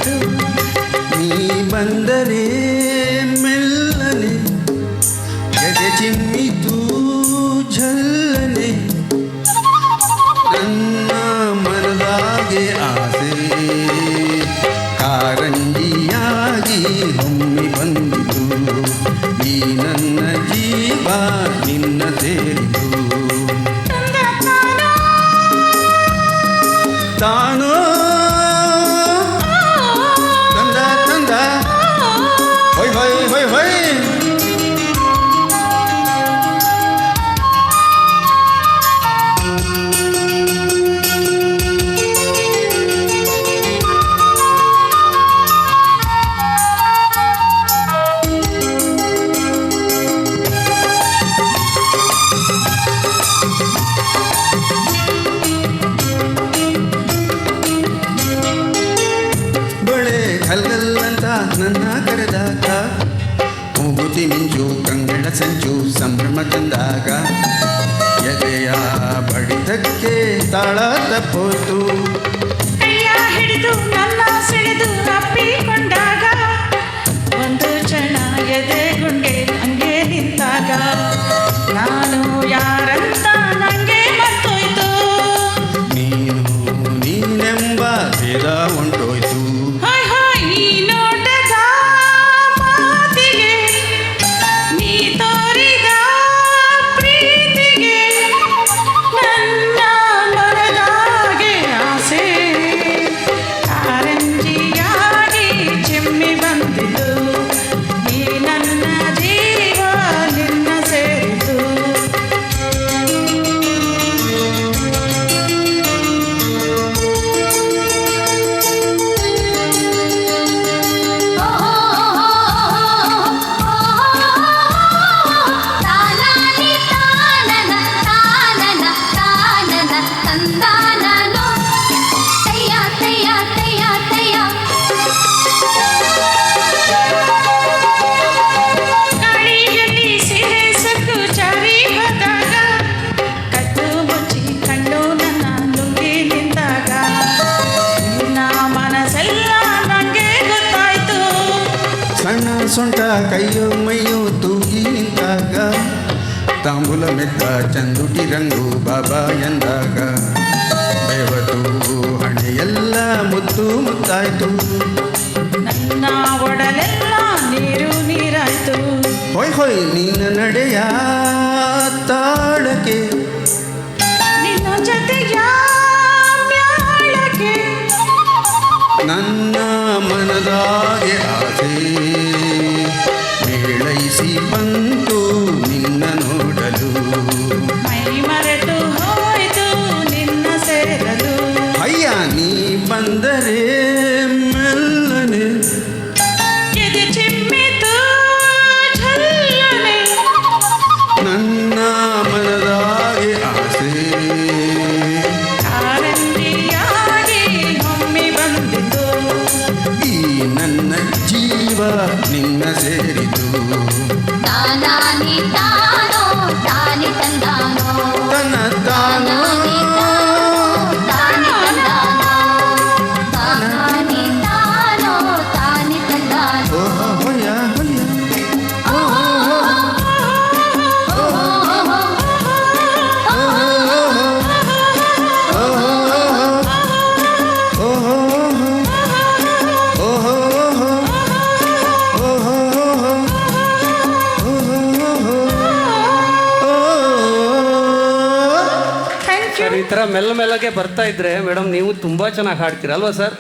ಬಂದಾಯ್ತು. ನೀ ಬಂದರೆ ಮೆಲ್ಲನೆ ಎದೆ ಚಿಮ್ಮಿತು ಝಲ್ಲನೆ ನನ್ನ ಮನದಾಗೆ ಆಸೆ ಕಾರಂಜಿಯಾಗಿ ಹೊಮ್ಮಿ ಬಂದಿತು. ಈ ನನ್ನ ಜೀವ ನಿನ್ನ ಸೇರಿತು. ತಾನೋ ತಂದ ತಂದ ಹೊಯ್ ಹೊಯ್ ಹೊಯ್ ಹೊಯ್. ಕಲ್ಲಲ್ಲಂತ ನನ್ನ ಕರೆದಾಗ ಮೂಗುತಿ ಮಿಂಚು ಕಂಗಳ ಸಂಚು ಸಂಭ್ರಮ ತಂದಾಗ ಎದೆಯ ಬಡಿತಕ್ಕೆ ತಾಳ ತಪ್ಪೋತು. ಕೈಯ ಹಿಡಿದು ನನ್ನ ಸೆಳೆದು ಅಪ್ಪಿಕೊಂಡಾಗ ಒಂದು ಕ್ಷಣ ಎದೆಗುಂಡೆ ಹಂಗೆ ನಿಂತಾಗ ನಾನು ಯಾರಂತ ನಂಗೆ ಮರ್ತೋಯ್ತು. ನೀನೆಂಬ ಭೇದ ಹೊಂಟೋಯ್ತು. ಸಣ್ಣ ಸೊಂಟ ಕೈಯೋ ಮೈಯೋ ತೂಗಿ ನಿಂತಾಗ ತಾಂಬೂಲ ಮೆದ್ದ ಚಂದುಟಿ ರಂಗು ಬಾಬಾ ಎಂದಾಗ ಬೆವತು ಹಣೆಯೆಲ್ಲ ಮುತ್ತು ಮುತ್ತಾಯ್ತು. ನನ್ನ ಒಡಲೆಲ್ಲ ನೀರು ನೀರಾಯ್ತು. ಹೊಯ್ ಹೊಯ್ ನಿನ್ನ ನಡೆಯ ತಾಳಕ್ಕೆ ನಿನ್ನ ಜೊತೆಯ ಮ್ಯಾಳಕ್ಕೆ ನನ್ನ ಮನದಾಗೆ ಆಸೆ ಮೇಳೈಸಿ ಬಂತು ನಿನ್ನ ನೋಡಲು. ಮೈ ಮರೆತು ಹೋಯ್ತು ನಿನ್ನ ಸೇರಲು. ಅಯ್ಯ ನೀ ಬಂದರೆ ಮೆಲ್ಲನೆ ಎದೆ ಚಿಮ್ಮಿತು ಝಲ್ಲನೆ ನನ್ನ ಮನದಾಗೆ ಆಸೆ ಕಾರಂಜಿಯಾಗಿ ಹೊಮ್ಮಿ ಬಂದಿತು. ಈ ನನ್ನ ಜೀವ ನಿನ್ನ ಸೇರಿತು. ತಾನಾನಿ ತಾನೋ ತಾನಿ ತಂದಾನೋ ತನ ತಾನೋ ತಾನಿ ತಂದಾನೋ ತಾನಾನಿ ತಾನೋ ತಾನಿ ತಂದಾನೋ. ಹೊಯ್ಯ ಹೊಯ್ಯ ಸರ್, ಈ ಥರ ಮೆಲ್ಲ ಮೆಲ್ಲಗೆ ಬರ್ತಾ ಇದ್ರೆ ಮೇಡಮ್ ನೀವು ತುಂಬ ಚೆನ್ನಾಗಿ ಹಾಡ್ತೀರಲ್ವಾ ಸರ್?